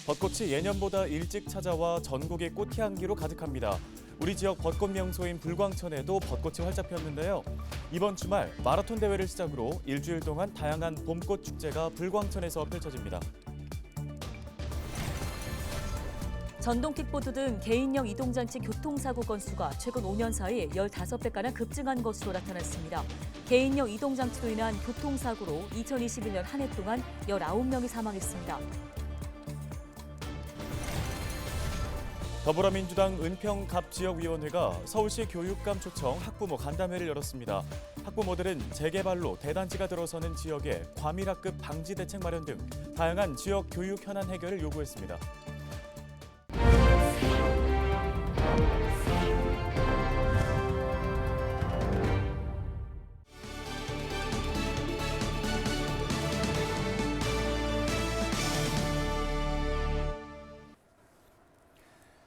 벚꽃이 예년보다 일찍 찾아와 전국이 꽃향기로 가득합니다. 우리 지역 벚꽃 명소인 불광천에도 벚꽃이 활짝 폈는데요. 이번 주말 마라톤 대회를 시작으로 일주일 동안 다양한 봄꽃 축제가 불광천에서 펼쳐집니다. 전동 킥보드 등 개인형 이동장치 교통사고 건수가 최근 5년 사이 15배가량 급증한 것으로 나타났습니다. 개인형 이동장치로 인한 교통사고로 2021년 한 해 동안 19명이 사망했습니다. 더불어민주당 은평갑지역위원회가 서울시 교육감 초청 학부모 간담회를 열었습니다. 학부모들은 재개발로 대단지가 들어서는 지역에 과밀학급 방지 대책 마련 등 다양한 지역 교육 현안 해결을 요구했습니다.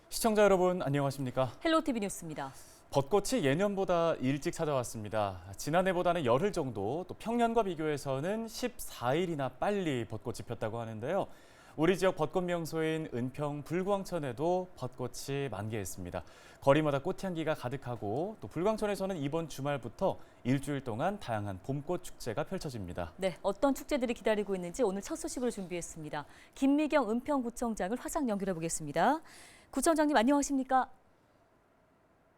시청자 여러분 안녕하십니까? 헬로티비 뉴스입니다. 벚꽃이 예년보다 일찍 찾아왔습니다. 지난해보다는 열흘 정도, 또 평년과 비교해서는 14일이나 빨리 벚꽃이 폈다고 하는데요. 우리 지역 벚꽃 명소인 은평 불광천에도 벚꽃이 만개했습니다. 거리마다 꽃향기가 가득하고 또 불광천에서는 이번 주말부터 일주일 동안 다양한 봄꽃 축제가 펼쳐집니다. 네, 어떤 축제들이 기다리고 있는지 오늘 첫 소식으로 준비했습니다. 김미경 은평구청장을 화상 연결해 보겠습니다. 구청장님 안녕하십니까?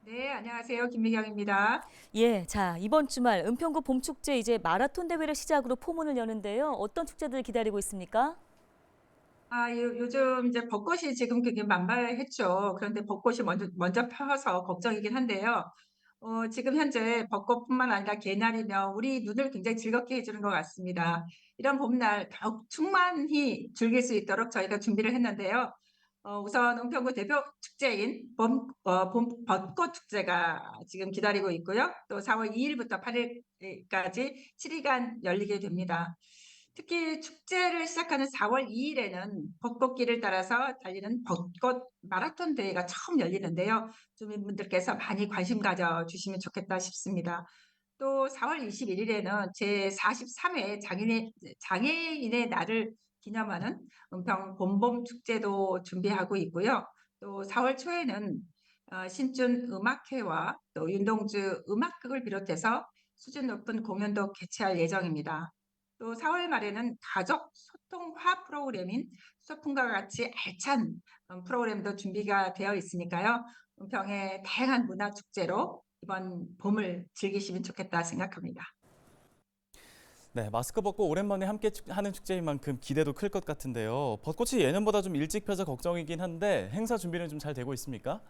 네, 안녕하세요. 김미경입니다. 예, 자 이번 주말 은평구 봄축제 이제 마라톤 대회를 시작으로 포문을 여는데요. 어떤 축제들 기다리고 있습니까? 요즘 이제 벚꽃이 지금 그게 만발했죠. 그런데 벚꽃이 먼저 펴서 걱정이긴 한데요. 지금 현재 벚꽃뿐만 아니라 개나리며 우리 눈을 굉장히 즐겁게 해주는 것 같습니다. 이런 봄날 더욱 충만히 즐길 수 있도록 저희가 준비를 했는데요. 우선 은평구 대표 축제인 봄 벚꽃 축제가 지금 기다리고 있고요. 또 4월 2일부터 8일까지 7일간 열리게 됩니다. 특히 축제를 시작하는 4월 2일에는 벚꽃길을 따라서 달리는 벚꽃 마라톤 대회가 처음 열리는데요. 주민분들께서 많이 관심 가져주시면 좋겠다 싶습니다. 또 4월 21일에는 제43회 장애인의 날을 기념하는 은평 봄봄 축제도 준비하고 있고요. 또 4월 초에는 신준 음악회와 또 윤동주 음악극을 비롯해서 수준 높은 공연도 개최할 예정입니다. 또 4월 말에는 가족 소통화 프로그램인 소풍과 같이 알찬 프로그램도 준비가 되어 있으니까요. 은평의 다양한 문화 축제로 이번 봄을 즐기시면 좋겠다 생각합니다. 네, 마스크 벗고 오랜만에 함께 하는 축제인 만큼 기대도 클 것 같은데요. 벚꽃이 예년보다 좀 일찍 펴서 걱정이긴 한데 행사 준비는 좀 잘 되고 있습니까?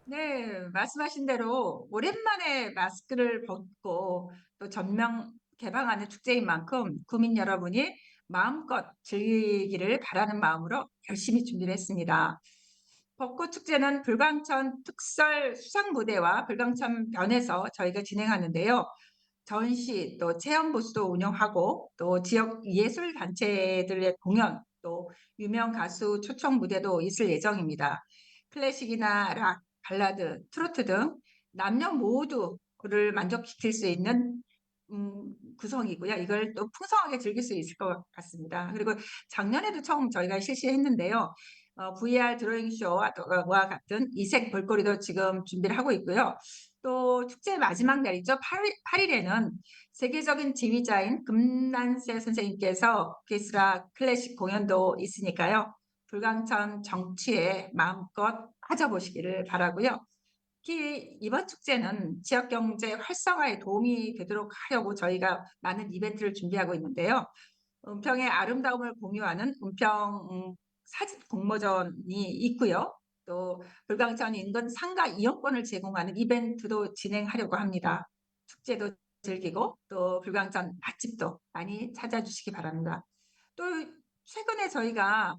네, 말씀하신 대로 오랜만에 마스크를 벗고 또 전면 개방하는 축제인 만큼 구민 여러분이 마음껏 즐기기를 바라는 마음으로 열심히 준비를 했습니다. 벚꽃 축제는 불광천 특설 수상 무대와 불광천 변에서 저희가 진행하는데요. 전시 또 체험 부스도 운영하고 또 지역 예술 단체들의 공연 또 유명 가수 초청 무대도 있을 예정입니다. 클래식이나 락, 발라드, 트로트 등 남녀 모두를 만족시킬 수 있는 구성이고요. 이걸 또 풍성하게 즐길 수 있을 것 같습니다. 그리고 작년에도 처음 저희가 실시했는데요. VR 드로잉 쇼와 같은 이색 볼거리도 지금 준비를 하고 있고요. 또 축제 마지막 날이죠. 8일에는 세계적인 지휘자인 금난세 선생님께서 오케스트라 클래식 공연도 있으니까요. 불광천 정취에 마음껏 빠져보시기를 바라고요. 특히 이번 축제는 지역 경제 활성화에 도움이 되도록 하려고 저희가 많은 이벤트를 준비하고 있는데요. 은평의 아름다움을 공유하는 은평 사진 공모전이 있고요. 또 불광천 인근 상가 이용권을 제공하는 이벤트도 진행하려고 합니다. 축제도 즐기고 또 불광천 맛집도 많이 찾아주시기 바랍니다. 또 최근에 저희가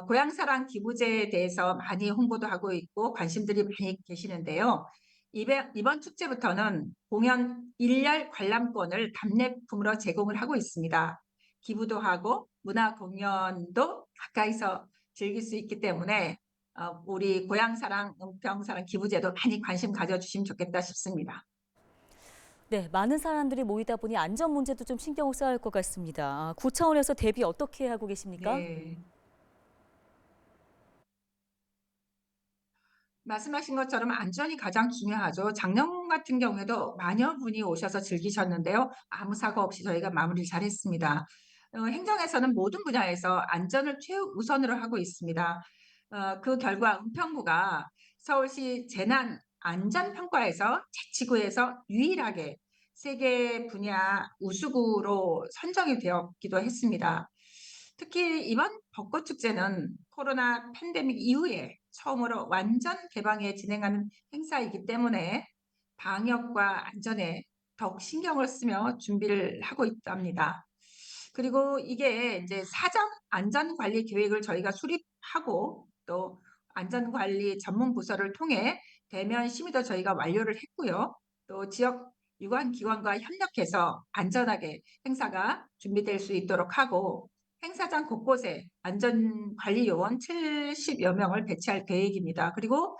고향사랑 기부제에 대해서 많이 홍보도 하고 있고 관심들이 많이 계시는데요. 이번 축제부터는 공연 일렬 관람권을 답례품으로 제공을 하고 있습니다. 기부도 하고 문화 공연도 가까이서 즐길 수 있기 때문에 우리 고향사랑, 은평사랑 기부제도 많이 관심 가져주시면 좋겠다 싶습니다. 네, 많은 사람들이 모이다 보니 안전 문제도 좀 신경을 써야 할 것 같습니다. 구차원에서 대비 어떻게 하고 계십니까? 네. 말씀하신 것처럼 안전이 가장 중요하죠. 작년 같은 경우에도 만여 분이 오셔서 즐기셨는데요. 아무 사고 없이 저희가 마무리를 잘했습니다. 행정에서는 모든 분야에서 안전을 최우선으로 하고 있습니다. 그 결과 은평구가 서울시 재난 안전평가에서 자치구에서 유일하게 세계 분야 우수구로 선정이 되었기도 했습니다. 특히 이번 벚꽃축제는 코로나 팬데믹 이후에 처음으로 완전 개방에 진행하는 행사이기 때문에 방역과 안전에 더욱 신경을 쓰며 준비를 하고 있답니다. 그리고 이게 이제 사전 안전관리 계획을 저희가 수립하고 또 안전관리 전문 부서를 통해 대면 심의도 저희가 완료를 했고요. 또 지역 유관 기관과 협력해서 안전하게 행사가 준비될 수 있도록 하고 행사장 곳곳에 안전관리 요원 70여 명을 배치할 계획입니다. 그리고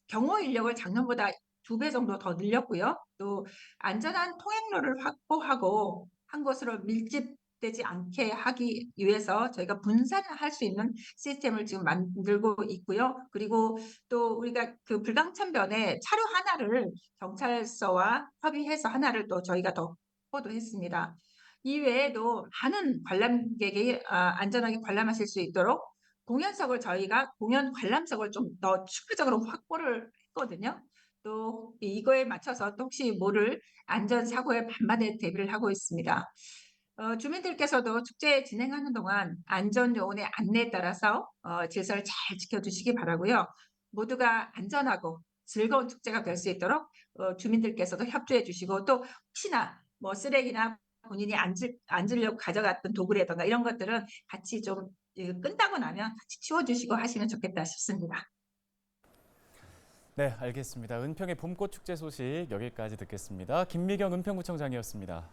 경호 인력을 작년보다 2배 정도 더 늘렸고요. 또 안전한 통행로를 확보하고 한 곳으로 밀집되지 않게 하기 위해서 저희가 분산할 수 있는 시스템을 지금 만들고 있고요. 그리고 또 우리가 그 불광천변에 차로 하나를 경찰서와 협의해서 하나를 또 저희가 더 확보도 했습니다. 이외에도 많은 관람객이 안전하게 관람하실 수 있도록 공연석을 저희가 공연 관람석을 좀 더 추가적으로 확보를 했거든요. 또 이거에 맞춰서 또 혹시 모를 안전사고에 만반의 대비를 하고 있습니다. 주민들께서도 축제 진행하는 동안 안전요원의 안내에 따라서 질서를 잘 지켜주시기 바라고요. 모두가 안전하고 즐거운 축제가 될 수 있도록 주민들께서도 협조해 주시고 또 혹시나 뭐 쓰레기나 본인이 앉으려고 가져갔던 도구라든가 이런 것들은 같이 좀 끝나고 나면 같이 치워주시고 하시면 좋겠다 싶습니다. 네, 알겠습니다. 은평의 봄꽃 축제 소식 여기까지 듣겠습니다. 김미경 은평구청장이었습니다.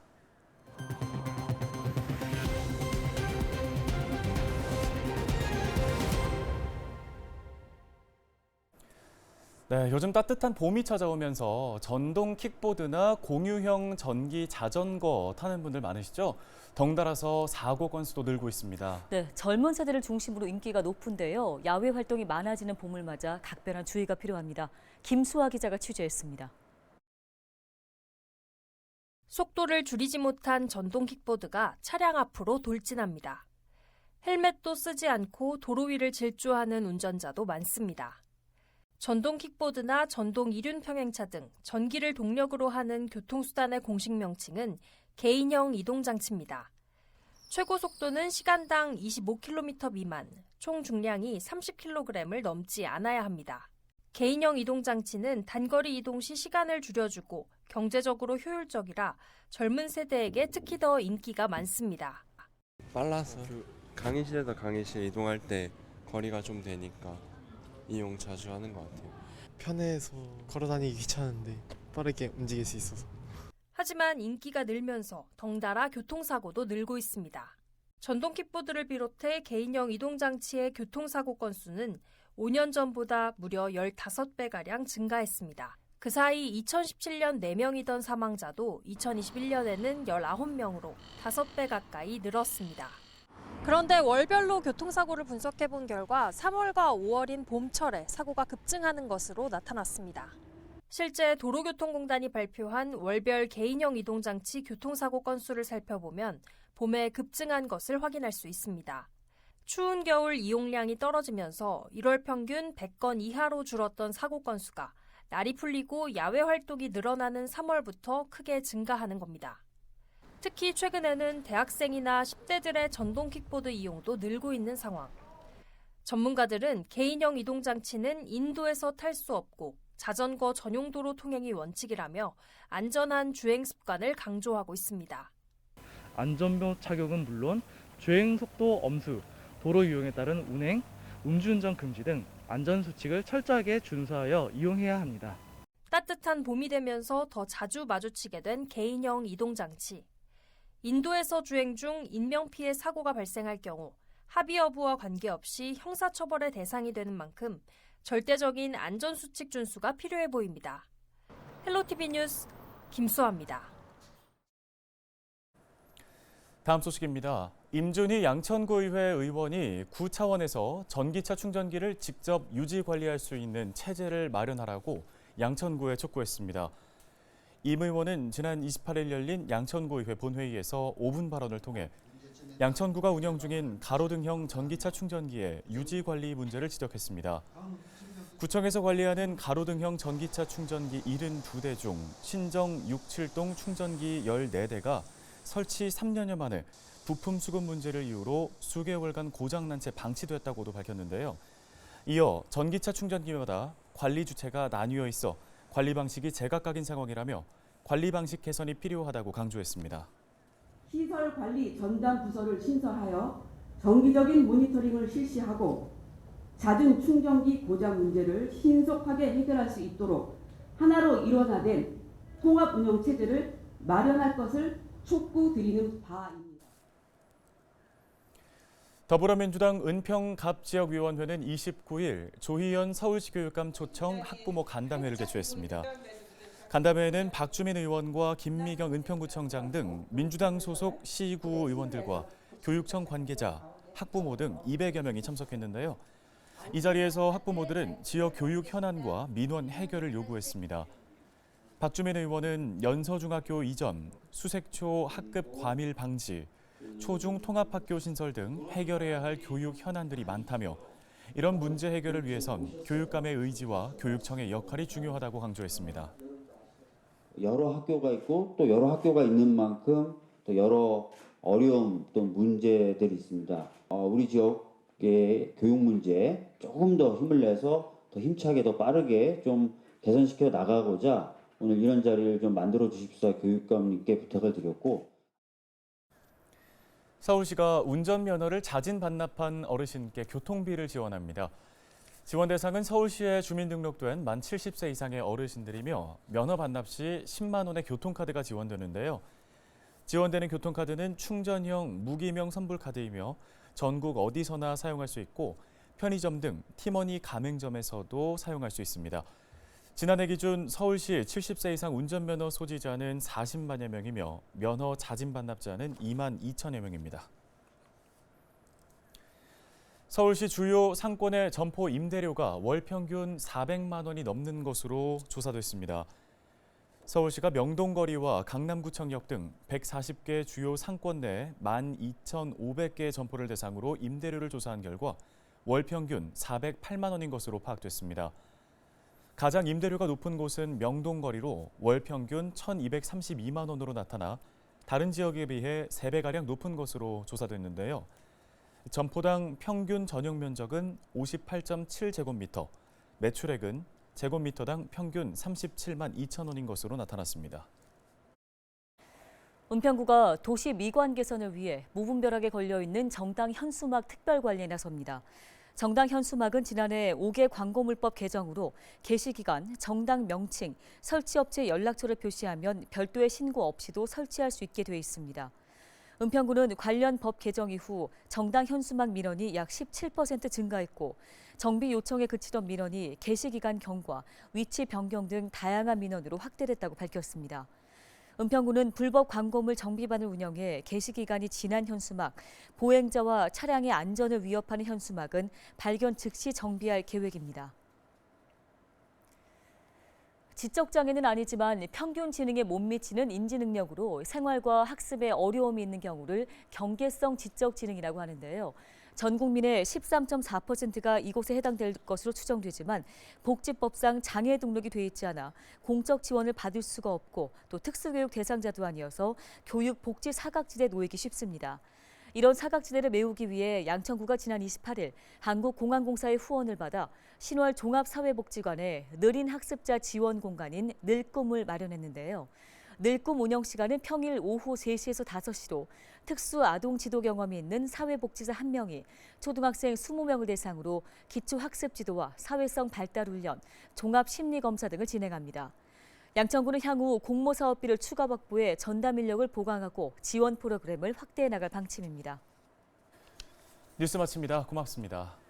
네, 요즘 따뜻한 봄이 찾아오면서 전동 킥보드나 공유형 전기 자전거 타는 분들 많으시죠? 덩달아서 사고 건수도 늘고 있습니다. 네, 젊은 세대를 중심으로 인기가 높은데요. 야외 활동이 많아지는 봄을 맞아 각별한 주의가 필요합니다. 김수아 기자가 취재했습니다. 속도를 줄이지 못한 전동 킥보드가 차량 앞으로 돌진합니다. 헬멧도 쓰지 않고 도로 위를 질주하는 운전자도 많습니다. 전동 킥보드나 전동 이륜 평행차 등 전기를 동력으로 하는 교통수단의 공식 명칭은 개인형 이동장치입니다. 최고 속도는 시간당 25km 미만, 총 중량이 30kg을 넘지 않아야 합니다. 개인형 이동장치는 단거리 이동 시 시간을 줄여주고 경제적으로 효율적이라 젊은 세대에게 특히 더 인기가 많습니다. 빨라서 강의실에서 강의실 이동할 때 거리가 좀 되니까 이용 자주 하는 것 같아요. 편해서 걸어다니기 귀찮은데 빠르게 움직일 수 있어서. 하지만 인기가 늘면서 덩달아 교통사고도 늘고 있습니다. 전동 킥보드를 비롯해 개인형 이동장치의 교통사고 건수는 5년 전보다 무려 15배가량 증가했습니다. 그 사이 2017년 4명이던 사망자도 2021년에는 19명으로 5배 가까이 늘었습니다. 그런데 월별로 교통사고를 분석해본 결과 3월과 5월인 봄철에 사고가 급증하는 것으로 나타났습니다. 실제 도로교통공단이 발표한 월별 개인형 이동장치 교통사고 건수를 살펴보면 봄에 급증한 것을 확인할 수 있습니다. 추운 겨울 이용량이 떨어지면서 1월 평균 100건 이하로 줄었던 사고 건수가 날이 풀리고 야외 활동이 늘어나는 3월부터 크게 증가하는 겁니다. 특히 최근에는 대학생이나 10대들의 전동 킥보드 이용도 늘고 있는 상황. 전문가들은 개인형 이동장치는 인도에서 탈 수 없고 자전거 전용 도로 통행이 원칙이라며 안전한 주행 습관을 강조하고 있습니다. 안전벨트 착용은 물론 주행 속도 엄수, 도로 이용에 따른 운행, 음주운전 금지 등 안전수칙을 철저하게 준수하여 이용해야 합니다. 따뜻한 봄이 되면서 더 자주 마주치게 된 개인형 이동장치. 인도에서 주행 중 인명피해 사고가 발생할 경우 합의 여부와 관계없이 형사처벌의 대상이 되는 만큼 절대적인 안전수칙 준수가 필요해 보입니다. 헬로티비 뉴스 김수아입니다. 다음 소식입니다. 임준희 양천구의회 의원이 구 차원에서 전기차 충전기를 직접 유지 관리할 수 있는 체제를 마련하라고 양천구에 촉구했습니다. 임 의원은 지난 28일 열린 양천구의회 본회의에서 5분 발언을 통해 양천구가 운영 중인 가로등형 전기차 충전기의 유지 관리 문제를 지적했습니다. 구청에서 관리하는 가로등형 전기차 충전기 72대 중 신정 6.7동 충전기 14대가 설치 3년여 만에 부품 수급 문제를 이유로 수개월간 고장난 채 방치됐다고도 밝혔는데요. 이어 전기차 충전기마다 관리 주체가 나뉘어 있어 관리 방식이 제각각인 상황이라며 관리 방식 개선이 필요하다고 강조했습니다. 시설 관리 전담 부서를 신설하여 정기적인 모니터링을 실시하고 잦은 충전기 고장 문제를 신속하게 해결할 수 있도록 하나로 일원화된 통합 운영 체제를 마련할 것을 촉구드리는 바입니다. 더불어민주당 은평갑지역위원회는 29일 조희연 서울시 교육감 초청 학부모 간담회를 개최했습니다. 간담회에는 박주민 의원과 김미경 은평구청장 등 민주당 소속 시구 의원들과 교육청 관계자, 학부모 등 200여 명이 참석했는데요. 이 자리에서 학부모들은 지역 교육 현안과 민원 해결을 요구했습니다. 박주민 의원은 연서중학교 이전, 수색초 학급 과밀 방지, 초중 통합학교 신설 등 해결해야 할 교육 현안들이 많다며 이런 문제 해결을 위해선 교육감의 의지와 교육청의 역할이 중요하다고 강조했습니다. 여러 학교가 있고 또 여러 학교가 있는 만큼 또 여러 어려움 또 문제들이 있습니다. 우리 지역의 교육 문제 조금 더 힘을 내서 더 힘차게 더 빠르게 좀 개선시켜 나가고자 오늘 이런 자리를 좀 만들어 주십사 교육감님께 부탁을 드렸고 서울시가 운전면허를 자진 반납한 어르신께 교통비를 지원합니다. 지원 대상은 서울시에 주민등록된 만 70세 이상의 어르신들이며 면허 반납 시 10만 원의 교통카드가 지원되는데요. 지원되는 교통카드는 충전형 무기명 선불카드이며 전국 어디서나 사용할 수 있고 편의점 등 티머니 가맹점에서도 사용할 수 있습니다. 지난해 기준 서울시 70세 이상 운전면허 소지자는 40만여 명이며 면허 자진 반납자는 2만 2천여 명입니다. 서울시 주요 상권의 점포 임대료가 월 평균 400만 원이 넘는 것으로 조사됐습니다. 서울시가 명동거리와 강남구청역 등 140개 주요 상권 내 12,500개의 점포를 대상으로 임대료를 조사한 결과 월 평균 408만 원인 것으로 파악됐습니다. 가장 임대료가 높은 곳은 명동거리로 월 평균 1,232만 원으로 나타나 다른 지역에 비해 3배가량 높은 것으로 조사됐는데요. 점포당 평균 전용 면적은 58.7제곱미터, 매출액은 제곱미터당 평균 37만 2천 원인 것으로 나타났습니다. 은평구가 도시 미관 개선을 위해 무분별하게 걸려있는 정당 현수막 특별 관리에 나섭니다. 정당 현수막은 지난해 5개 광고물법 개정으로 게시기간, 정당 명칭, 설치업체 연락처를 표시하면 별도의 신고 없이도 설치할 수 있게 돼 있습니다. 은평구는 관련 법 개정 이후 정당 현수막 민원이 약 17% 증가했고 정비 요청에 그치던 민원이 게시기간 경과, 위치 변경 등 다양한 민원으로 확대됐다고 밝혔습니다. 은평구는 불법 광고물 정비반을 운영해 게시기간이 지난 현수막, 보행자와 차량의 안전을 위협하는 현수막은 발견 즉시 정비할 계획입니다. 지적장애는 아니지만 평균 지능에 못 미치는 인지 능력으로 생활과 학습에 어려움이 있는 경우를 경계성 지적지능이라고 하는데요. 전 국민의 13.4%가 이곳에 해당될 것으로 추정되지만 복지법상 장애 등록이 돼 있지 않아 공적 지원을 받을 수가 없고 또 특수교육 대상자도 아니어서 교육 복지 사각지대에 놓이기 쉽습니다. 이런 사각지대를 메우기 위해 양천구가 지난 28일 한국공항공사의 후원을 받아 신월 종합사회복지관에 느린 학습자 지원 공간인 늘꿈을 마련했는데요. 늘꿈 운영 시간은 평일 오후 3시에서 5시로 특수 아동 지도 경험이 있는 사회복지사 1명이 초등학생 20명을 대상으로 기초학습 지도와 사회성 발달 훈련, 종합 심리검사 등을 진행합니다. 양천구는 향후 공모 사업비를 추가 확보해 전담 인력을 보강하고 지원 프로그램을 확대해 나갈 방침입니다. 뉴스 마칩니다. 고맙습니다.